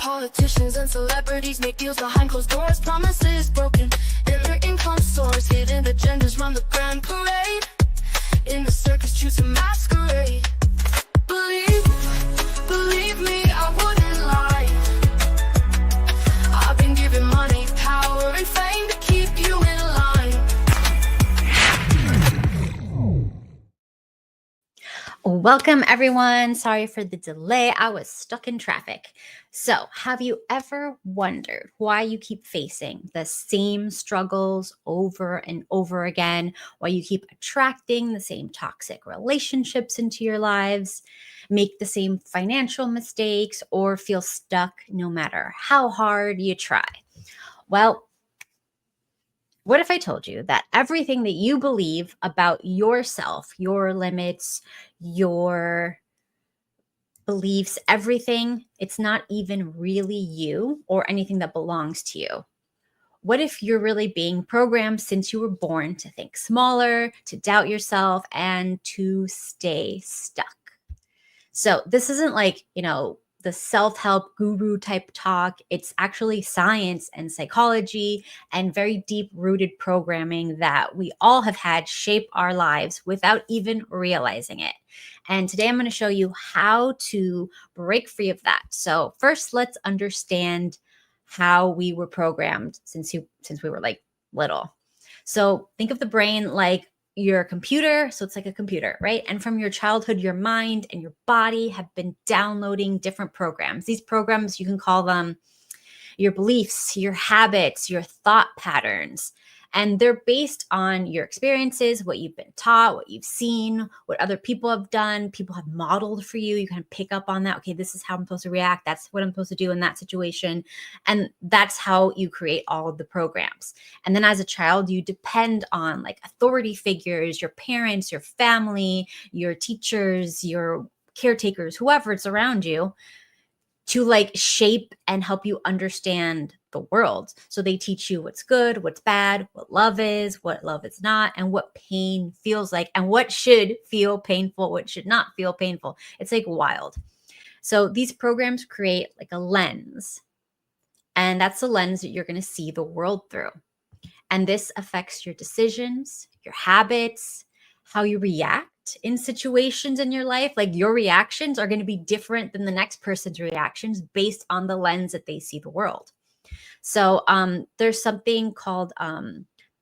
Politicians and celebrities make deals behind closed doors, promises broken, and their income soars. Hidden agendas run the grand parade. In the circus, choose a masquerade. Believe me, I wouldn't lie. I've been given money, power, and fame to keep you in line. Welcome, everyone. Sorry for the delay. I was stuck in traffic. So, have you ever wondered why you keep facing the same struggles over and over again? Why you keep attracting the same toxic relationships into your lives, make the same financial mistakes, or feel stuck no matter how hard you try? Well, what if I told you that everything that you believe about yourself, your limits, your beliefs, everything, it's not even really you or anything that belongs to you? What if you're really being programmed since you were born to think smaller, to doubt yourself, and to stay stuck? So this isn't like, the self-help guru type talk. It's actually science and psychology and very deep-rooted programming that we all have had shape our lives without even realizing it. And today I'm going to show you how to break free of that. So first, let's understand how we were programmed since we were like little. So think of the brain like your computer. So it's like a computer, right? And from your childhood, your mind and your body have been downloading different programs. These programs, you can call them your beliefs, your habits, your thought patterns. And they're based on your experiences, what you've been taught, what you've seen, what other people have done, people have modeled for you. You kind of pick up on that. Okay, this is how I'm supposed to react. That's what I'm supposed to do in that situation. And that's how you create all of the programs. And then as a child, you depend on like authority figures, your parents, your family, your teachers, your caretakers, whoever it's around you, to like shape and help you understand the world. So they teach you what's good, what's bad, what love is not, and what pain feels like, and what should feel painful, what should not feel painful. It's like wild. So these programs create like a lens, and that's the lens that you're going to see the world through. And this affects your decisions, your habits, how you react in situations in your life. Like your reactions are going to be different than the next person's reactions based on the lens that they see the world. So there's something called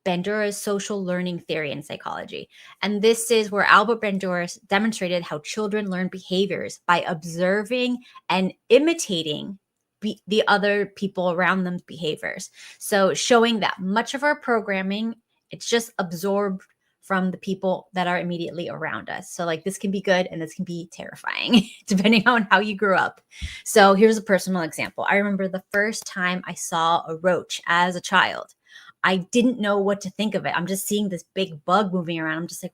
Bandura's social learning theory in psychology. And this is where Albert Bandura demonstrated how children learn behaviors by observing and imitating the other people around them's behaviors. So showing that much of our programming, it's just absorbed from the people that are immediately around us. So like this can be good and this can be terrifying depending on how you grew up. So here's a personal example. I remember the first time I saw a roach as a child. I didn't know what to think of it. I'm just seeing this big bug moving around. I'm just like,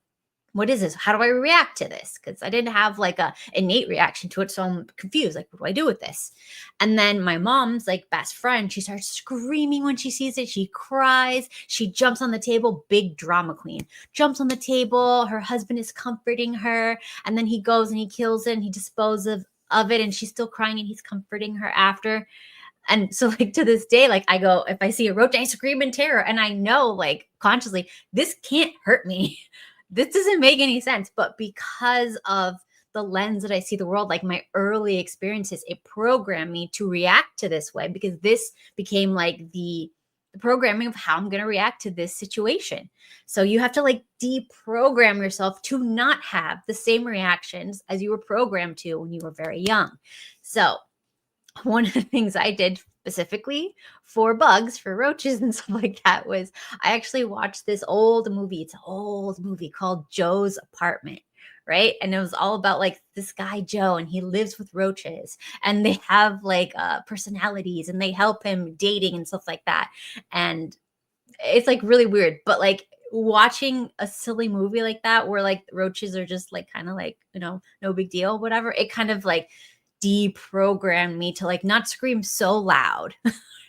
what is this? How do I react to this? Because I didn't have like a innate reaction to it. So I'm confused. Like, what do I do with this? And then my mom's like best friend, she starts screaming when she sees it. She cries. She jumps on the table, big drama queen, jumps on the table. Her husband is comforting her. And then he goes and he kills it and he disposes of it. And she's still crying and he's comforting her after. And so like to this day, like I go, if I see a roach, I scream in terror. And I know like consciously, this can't hurt me. This doesn't make any sense. But because of the lens that I see the world, like my early experiences, it programmed me to react to this way, because this became like the programming of how I'm going to react to this situation. So you have to like deprogram yourself to not have the same reactions as you were programmed to when you were very young. So one of the things I did specifically for bugs, for roaches and stuff like that, was I actually watched this old movie. It's an old movie called Joe's Apartment, right? And it was all about like this guy, Joe, and he lives with roaches and they have like personalities and they help him dating and stuff like that. And it's like really weird, but like watching a silly movie like that where like roaches are just like kind of like, no big deal, whatever, it kind of like deprogrammed me to like not scream so loud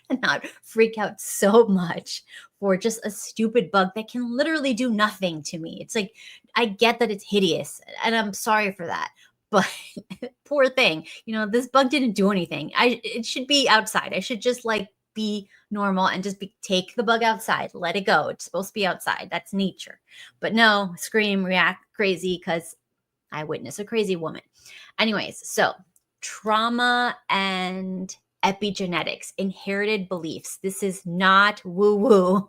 and not freak out so much for just a stupid bug that can literally do nothing to me. It's like, I get that it's hideous and I'm sorry for that, but poor thing, this bug didn't do anything. It should be outside. I should just like be normal and just take the bug outside, let it go. It's supposed to be outside. That's nature. But no, scream, react crazy because I witnessed a crazy woman. Anyways, so trauma and epigenetics, inherited beliefs. This is not woo-woo.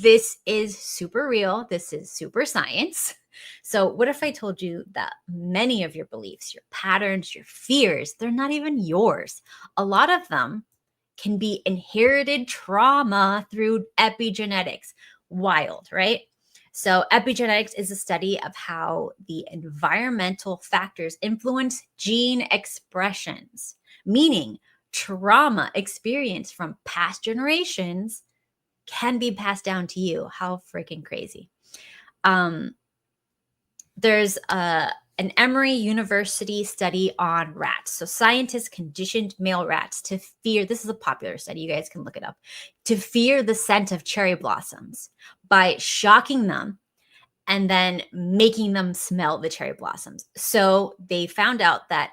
This is super real. This is super science. So what if I told you that many of your beliefs, your patterns, your fears, they're not even yours? A lot of them can be inherited trauma through epigenetics. Wild, right? So epigenetics is a study of how the environmental factors influence gene expressions, meaning trauma experienced from past generations can be passed down to you. How freaking crazy. There's an Emory University study on rats. So scientists conditioned male rats to fear, this is a popular study, you guys can look it up, to fear the scent of cherry blossoms by shocking them and then making them smell the cherry blossoms. So they found out that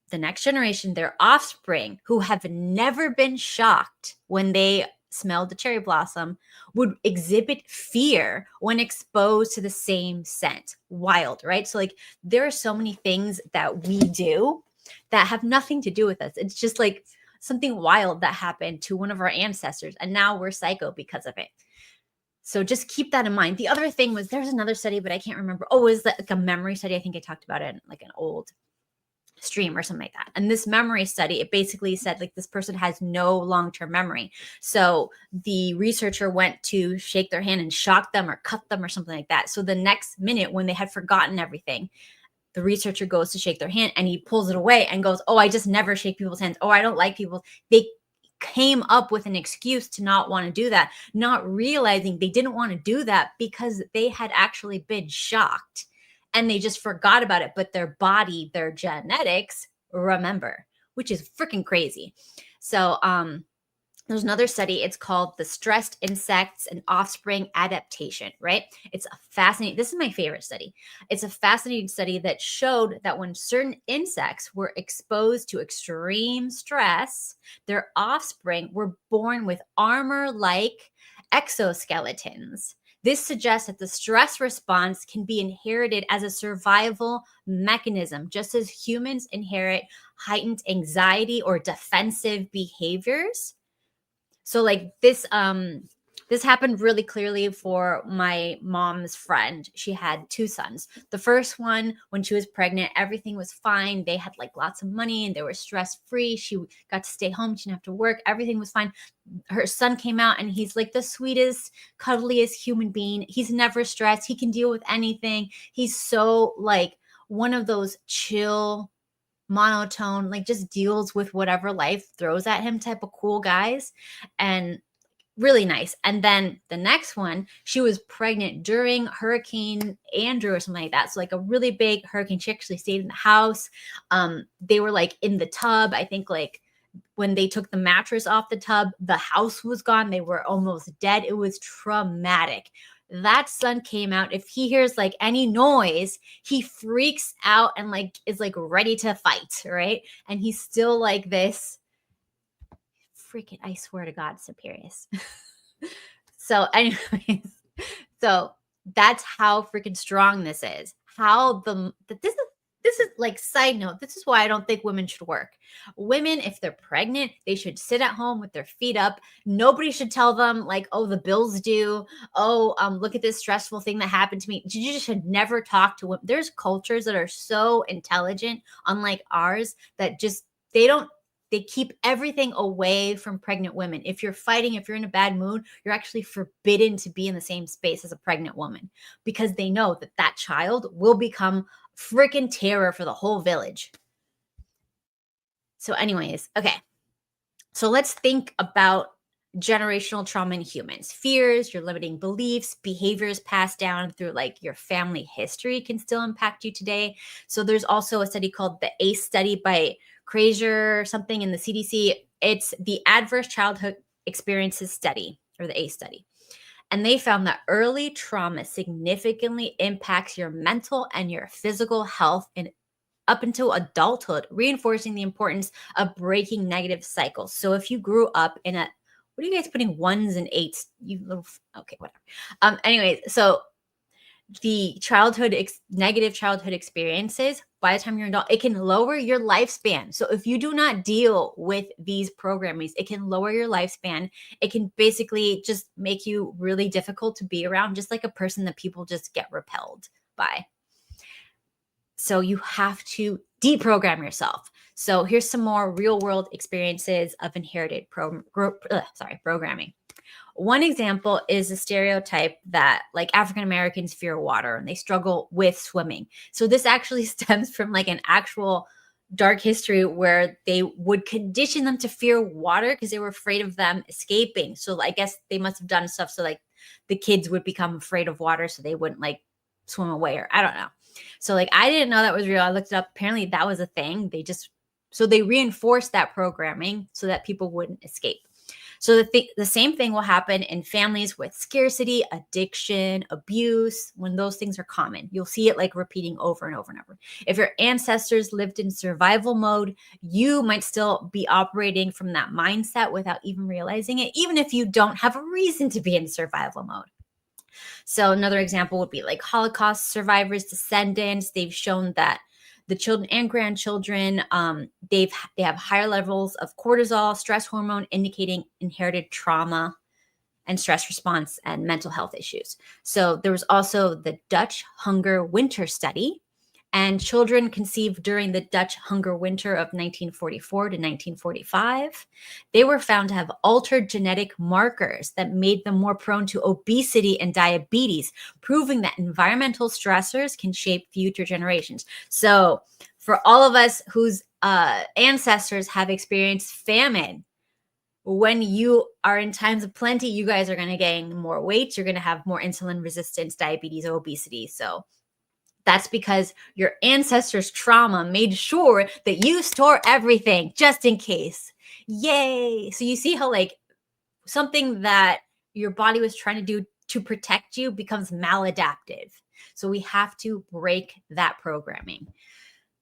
the next generation, their offspring, who have never been shocked when they smelled the cherry blossom, would exhibit fear when exposed to the same scent. Wild, right? So like there are so many things that we do that have nothing to do with us. It's just like something wild that happened to one of our ancestors, and now we're psycho because of it. So just keep that in mind. The other thing was, there's another study, but I can't remember. Oh, is that like a memory study? I think I talked about it in like an old stream or something like that. And this memory study, it basically said like this person has no long-term memory. So the researcher went to shake their hand and shock them or cut them or something like that. So the next minute when they had forgotten everything, the researcher goes to shake their hand and he pulls it away and goes, oh, I just never shake people's hands. Oh, I don't like people. They came up with an excuse to not want to do that, not realizing they didn't want to do that because they had actually been shocked. And they just forgot about it, but their body, their genetics remember, which is freaking crazy. So there's another study. It's called the Stressed Insects and Offspring Adaptation, right? It's a fascinating, this is my favorite study. It's a fascinating study that showed that when certain insects were exposed to extreme stress, their offspring were born with armor-like exoskeletons. This suggests that the stress response can be inherited as a survival mechanism, just as humans inherit heightened anxiety or defensive behaviors. So like this happened really clearly for my mom's friend. She had two sons. The first one, when she was pregnant, everything was fine. They had like lots of money and they were stress-free. She got to stay home. She didn't have to work. Everything was fine. Her son came out and he's like the sweetest, cuddliest human being. He's never stressed. He can deal with anything. He's so like one of those chill, monotone, like just deals with whatever life throws at him type of cool guys, and really nice. And then the next one, she was pregnant during Hurricane Andrew or something like that. So like a really big hurricane. She actually stayed in the house. They were like in the tub. I think like when they took the mattress off the tub, the house was gone. They were almost dead. It was traumatic. That son came out. If he hears like any noise, he freaks out and like is like ready to fight, right? And he's still like this. Freaking, I swear to God, Superius. So anyways, so that's how freaking strong this is. This is like side note. This is why I don't think women should work. Women, if they're pregnant, they should sit at home with their feet up. Nobody should tell them like, oh, the bill's due. Oh, look at this stressful thing that happened to me. You just should never talk to women. There's cultures that are so intelligent, unlike ours, that just, they keep everything away from pregnant women. If you're fighting, if you're in a bad mood, you're actually forbidden to be in the same space as a pregnant woman because they know that that child will become freaking terror for the whole village. So anyways, okay. So let's think about generational trauma in humans. Fears, your limiting beliefs, behaviors passed down through like your family history can still impact you today. So there's also a study called the ACE study by Fraser or something in the CDC. It's the Adverse Childhood Experiences Study, or the ACE study. And they found that early trauma significantly impacts your mental and your physical health in up until adulthood, reinforcing the importance of breaking negative cycles. So if you grew up in a, what are you guys putting ones and eights? You little, okay, whatever. Anyways, so the negative childhood experiences, by the time you're an adult, it can lower your lifespan. So if you do not deal with these programmings, it can lower your lifespan. It can basically just make you really difficult to be around, just like a person that people just get repelled by. So you have to deprogram yourself. So here's some more real world experiences of inherited programming. One example is a stereotype that like African Americans fear water and they struggle with swimming. So this actually stems from like an actual dark history where they would condition them to fear water because they were afraid of them escaping. So I guess they must have done stuff so like the kids would become afraid of water so they wouldn't like swim away, or I don't know. So like I didn't know that was real. I looked it up. Apparently that was a thing. They reinforced that programming so that people wouldn't escape. So the same thing will happen in families with scarcity, addiction, abuse, when those things are common. You'll see it like repeating over and over and over. If your ancestors lived in survival mode, you might still be operating from that mindset without even realizing it, even if you don't have a reason to be in survival mode. So another example would be like Holocaust survivors' descendants. They've shown that the children and grandchildren, they have higher levels of cortisol, stress hormone, indicating inherited trauma and stress response and mental health issues. So there was also the Dutch hunger winter study, and children conceived during the Dutch hunger winter of 1944 to 1945, they were found to have altered genetic markers that made them more prone to obesity and diabetes, proving that environmental stressors can shape future generations. So for all of us whose ancestors have experienced famine, when you are in times of plenty, you guys are going to gain more weight. You're going to have more insulin resistance, diabetes, obesity. So that's because your ancestors' trauma made sure that you store everything just in case. Yay. So you see how like something that your body was trying to do to protect you becomes maladaptive. So we have to break that programming.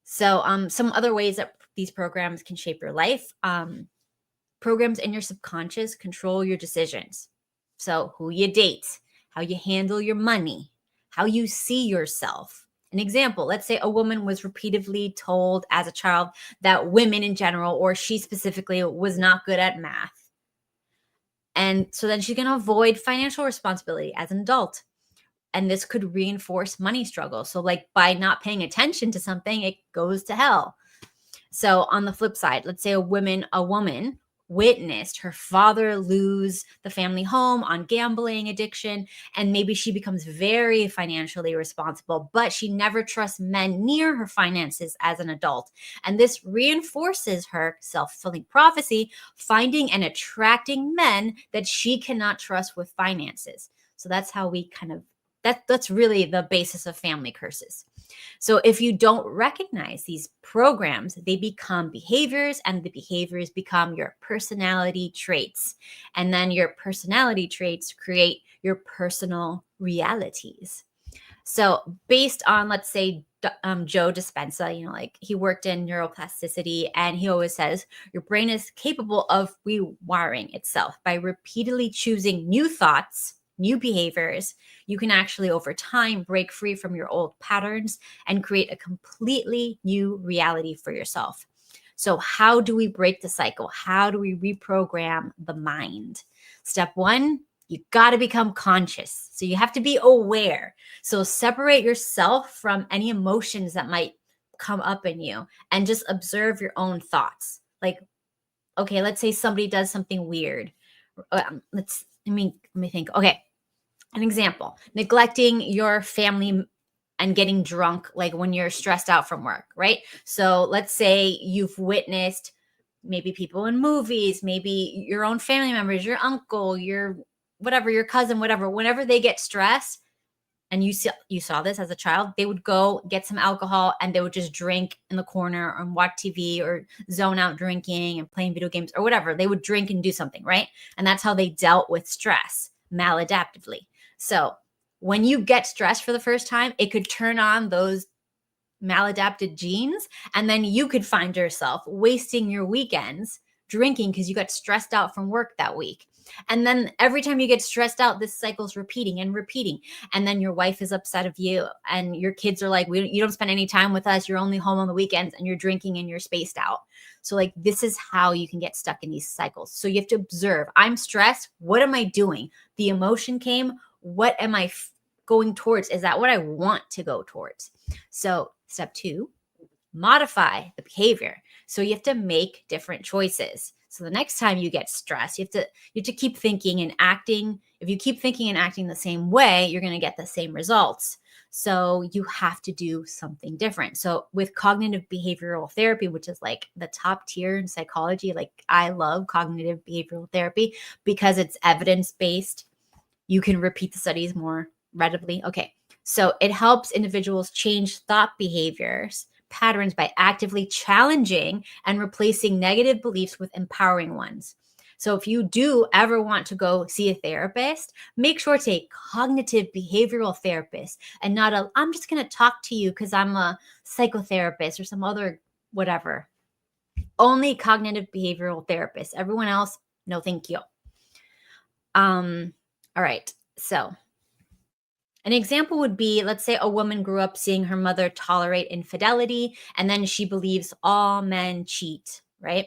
So some other ways that these programs can shape your life. Programs in your subconscious control your decisions. So who you date, how you handle your money, how you see yourself. An example, let's say a woman was repeatedly told as a child that women in general, or she specifically, was not good at math. And so then she's going to avoid financial responsibility as an adult. And this could reinforce money struggles. So like by not paying attention to something, it goes to hell. So on the flip side, let's say a woman witnessed her father lose the family home on gambling addiction, and maybe she becomes very financially responsible, but she never trusts men near her finances as an adult. And this reinforces her self-fulfilling prophecy, finding and attracting men that she cannot trust with finances. So that's how we that's really the basis of family curses. So if you don't recognize these programs, they become behaviors, and the behaviors become your personality traits. And then your personality traits create your personal realities. So based on, let's say, Joe Dispenza, like he worked in neuroplasticity, and he always says your brain is capable of rewiring itself by repeatedly choosing new thoughts, new behaviors. You can actually over time break free from your old patterns and create a completely new reality for yourself. So how do we break the cycle? How do we reprogram the mind? Step one, you got to become conscious. So you have to be aware. So separate yourself from any emotions that might come up in you and just observe your own thoughts. Like, okay, let's say somebody does something weird. Let me think. Okay. An example, neglecting your family and getting drunk, like when you're stressed out from work, right? So let's say you've witnessed maybe people in movies, maybe your own family members, your uncle, your whatever, your cousin, whatever, whenever they get stressed, and you saw this as a child, they would go get some alcohol and they would just drink in the corner and watch TV or zone out drinking and playing video games or whatever. They would drink and do something, right? And that's how they dealt with stress maladaptively. So when you get stressed for the first time, it could turn on those maladapted genes, and then you could find yourself wasting your weekends drinking because you got stressed out from work that week. And then every time you get stressed out, this cycle's repeating and repeating. And then your wife is upset of you, and your kids are like, you don't spend any time with us. You're only home on the weekends, and you're drinking and you're spaced out. So like, this is how you can get stuck in these cycles. So you have to observe, I'm stressed. What am I doing? The emotion came. What am I going towards? Is that what I want to go towards? So step 2, modify the behavior. So you have to make different choices. So the next time you get stressed, you have to keep thinking and acting. If you keep thinking and acting the same way, you're going to get the same results. So you have to do something different. So with cognitive behavioral therapy, which is like the top tier in psychology, like I love cognitive behavioral therapy because it's evidence-based. You can repeat the studies more readily. Okay. So it helps individuals change thought behaviors patterns by actively challenging and replacing negative beliefs with empowering ones. So if you do ever want to go see a therapist, make sure to a cognitive behavioral therapist and not I'm just going to talk to you because I'm a psychotherapist or some other whatever. Only cognitive behavioral therapist. Everyone else, no thank you. All right. So an example would be, let's say a woman grew up seeing her mother tolerate infidelity, and then she believes all men cheat, right?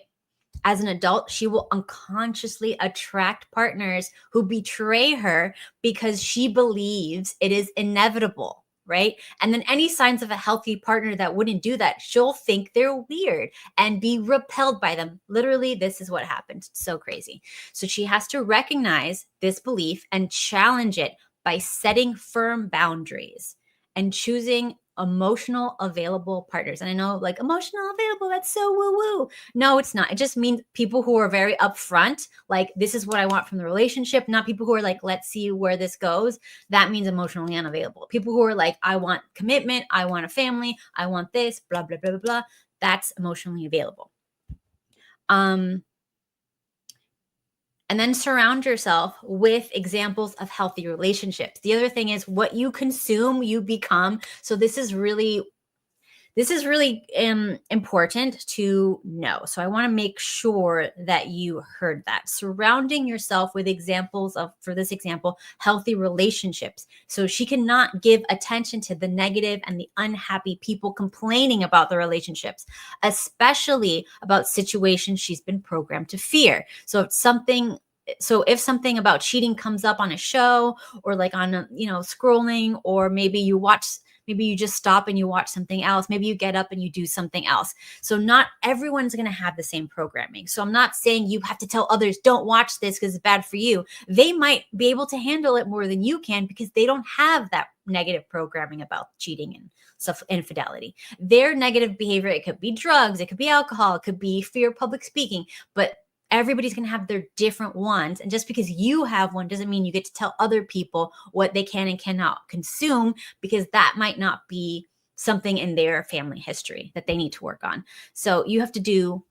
As an adult, she will unconsciously attract partners who betray her because she believes it is inevitable, right? And then any signs of a healthy partner that wouldn't do that, she'll think they're weird and be repelled by them. Literally, this is what happened. It's so crazy. So she has to recognize this belief and challenge it by setting firm boundaries and choosing emotional available partners. And I know like emotional available, that's so woo-woo. No, it's not. It just means people who are very upfront, like this is what I want from the relationship, not people who are like, let's see where this goes. That means emotionally unavailable. People who are like, I want commitment, I want a family, I want this, blah, blah, blah, blah, blah. That's emotionally available. And then surround yourself with examples of healthy relationships. The other thing is what you consume, you become. So this is really important to know. So I want to make sure that you heard that. Surrounding yourself with examples of, for this example, healthy relationships. So she cannot give attention to the negative and the unhappy people complaining about the relationships, especially about situations she's been programmed to fear. So if something about cheating comes up on a show or like on scrolling, or maybe you just stop and you watch something else. Maybe you get up and you do something else. So not everyone's going to have the same programming. So I'm not saying you have to tell others, don't watch this because it's bad for you. They might be able to handle it more than you can because they don't have that negative programming about cheating and stuff, infidelity. Their negative behavior, it could be drugs, it could be alcohol, it could be fear of public speaking, but everybody's going to have their different ones. And just because you have one doesn't mean you get to tell other people what they can and cannot consume, because that might not be something in their family history that they need to work on. So you have to do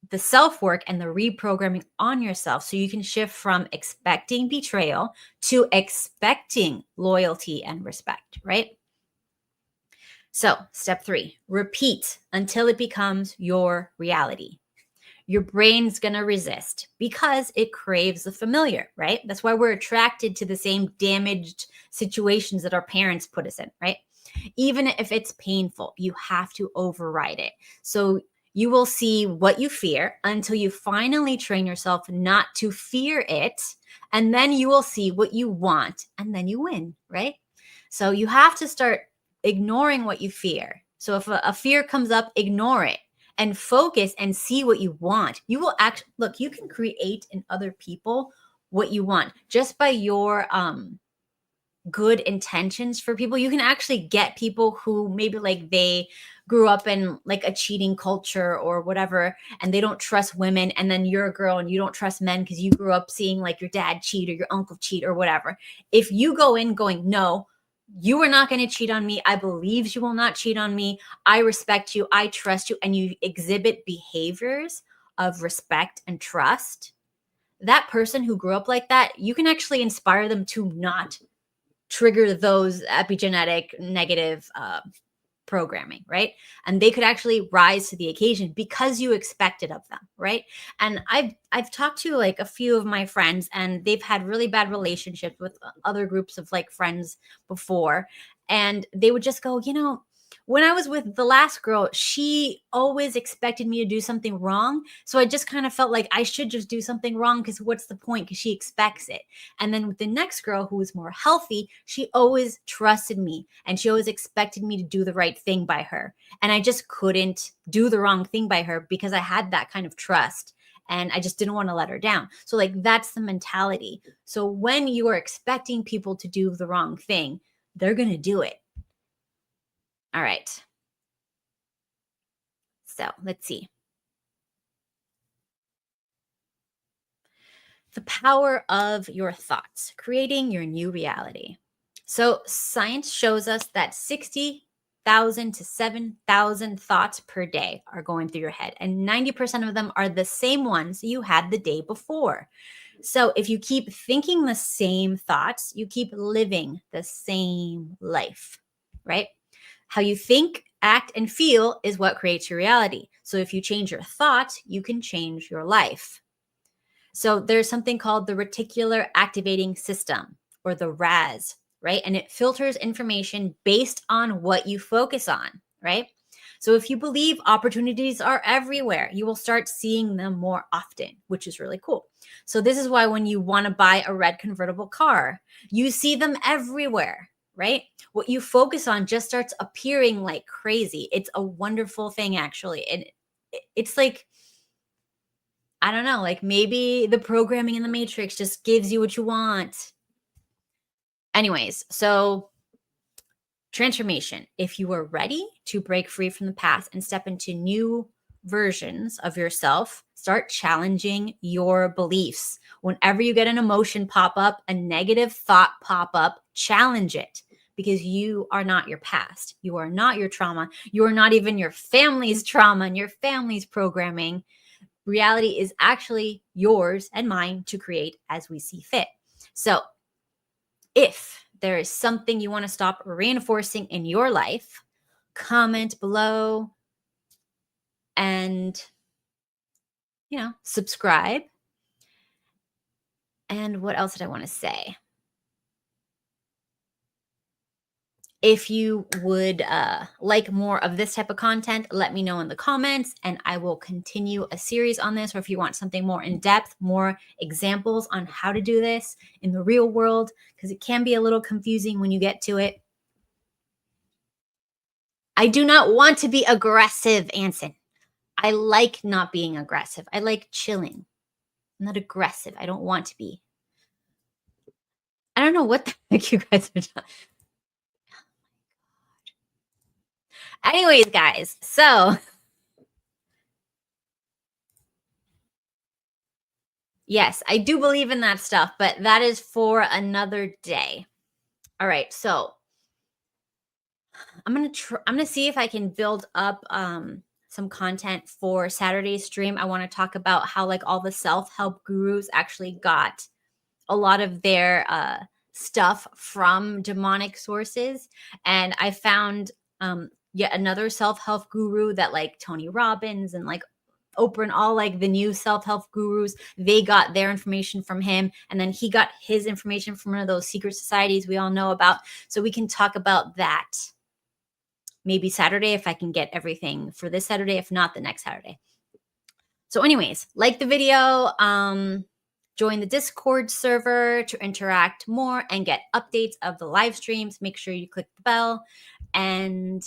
the self-work and the reprogramming on yourself so you can shift from expecting betrayal to expecting loyalty and respect, right? So step 3, repeat until it becomes your reality. Your brain's going to resist because it craves the familiar, right? That's why we're attracted to the same damaged situations that our parents put us in, right? Even if it's painful, you have to override it. So you will see what you fear until you finally train yourself not to fear it. And then you will see what you want, and then you win, right? So you have to start ignoring what you fear. So if a fear comes up, ignore it and focus and see what you want. You will look, you can create in other people what you want just by your good intentions for people. You can actually get people who maybe like they grew up in like a cheating culture or whatever, and they don't trust women. And then you're a girl and you don't trust men because you grew up seeing like your dad cheat or your uncle cheat or whatever. If you go in going, no, you are not going to cheat on me. I believe you will not cheat on me. I respect you. I trust you. And you exhibit behaviors of respect and trust. That person who grew up like that, you can actually inspire them to not trigger those epigenetic negative programming, right? And they could actually rise to the occasion because you expect it of them, right? And I've talked to like a few of my friends, and they've had really bad relationships with other groups of like friends before, and they would just go, when I was with the last girl, she always expected me to do something wrong. So I just kind of felt like I should just do something wrong, because what's the point? Because she expects it. And then with the next girl, who was more healthy, she always trusted me and she always expected me to do the right thing by her. And I just couldn't do the wrong thing by her because I had that kind of trust. And I just didn't want to let her down. So like, that's the mentality. So when you are expecting people to do the wrong thing, they're going to do it. All right. So let's see. The power of your thoughts, creating your new reality. So science shows us that 60,000 to 7,000 thoughts per day are going through your head, and 90% of them are the same ones you had the day before. So if you keep thinking the same thoughts, you keep living the same life, right? How you think, act, and feel is what creates your reality. So if you change your thoughts, you can change your life. So there's something called the reticular activating system, or the RAS, right? And it filters information based on what you focus on, right? So if you believe opportunities are everywhere, you will start seeing them more often, which is really cool. So this is why when you want to buy a red convertible car, you see them everywhere, right? What you focus on just starts appearing like crazy. It's a wonderful thing, actually. And it's like, I don't know, like maybe the programming in the matrix just gives you what you want. Anyways, so transformation. If you are ready to break free from the past and step into new versions of yourself, start challenging your beliefs. Whenever you get an emotion pop up, a negative thought pop up, challenge it. Because you are not your past. You are not your trauma. You are not even your family's trauma and your family's programming. Reality is actually yours and mine to create as we see fit. So if there is something you want to stop reinforcing in your life, comment below and, subscribe. And what else did I want to say? If you would like more of this type of content, let me know in the comments, and I will continue a series on this. Or if you want something more in depth, more examples on how to do this in the real world, because it can be a little confusing when you get to it. I do not want to be aggressive, Anson. I like not being aggressive. I like chilling. I'm not aggressive. I don't want to be. I don't know what the heck you guys are doing. Anyways, guys, so yes, I do believe in that stuff, but that is for another day. All right, so I'm gonna see if I can build up some content for Saturday's stream. I want to talk about how like all the self-help gurus actually got a lot of their stuff from demonic sources, and I found yet another self-help guru that like Tony Robbins and like Oprah and all like the new self-help gurus, they got their information from him, and then he got his information from one of those secret societies we all know about. So we can talk about that maybe Saturday if I can get everything for this Saturday, if not the next Saturday. So anyways, like the video, join the Discord server to interact more and get updates of the live streams. Make sure you click the bell, and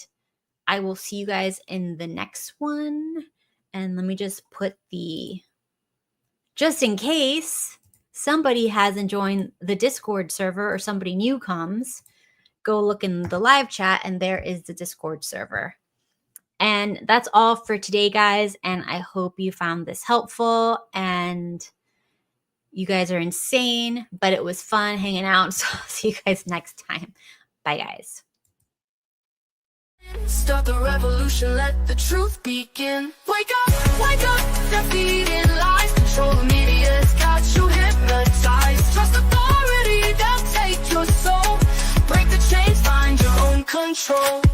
I will see you guys in the next one. And let me just put just in case somebody hasn't joined the Discord server or somebody new comes, go look in the live chat and there is the Discord server. And that's all for today, guys. And I hope you found this helpful, and you guys are insane, but it was fun hanging out. So I'll see you guys next time. Bye, guys. Start the revolution, let the truth begin. Wake up, they're feeding lies. Control the media's got you hypnotized. Trust authority, they'll take your soul. control.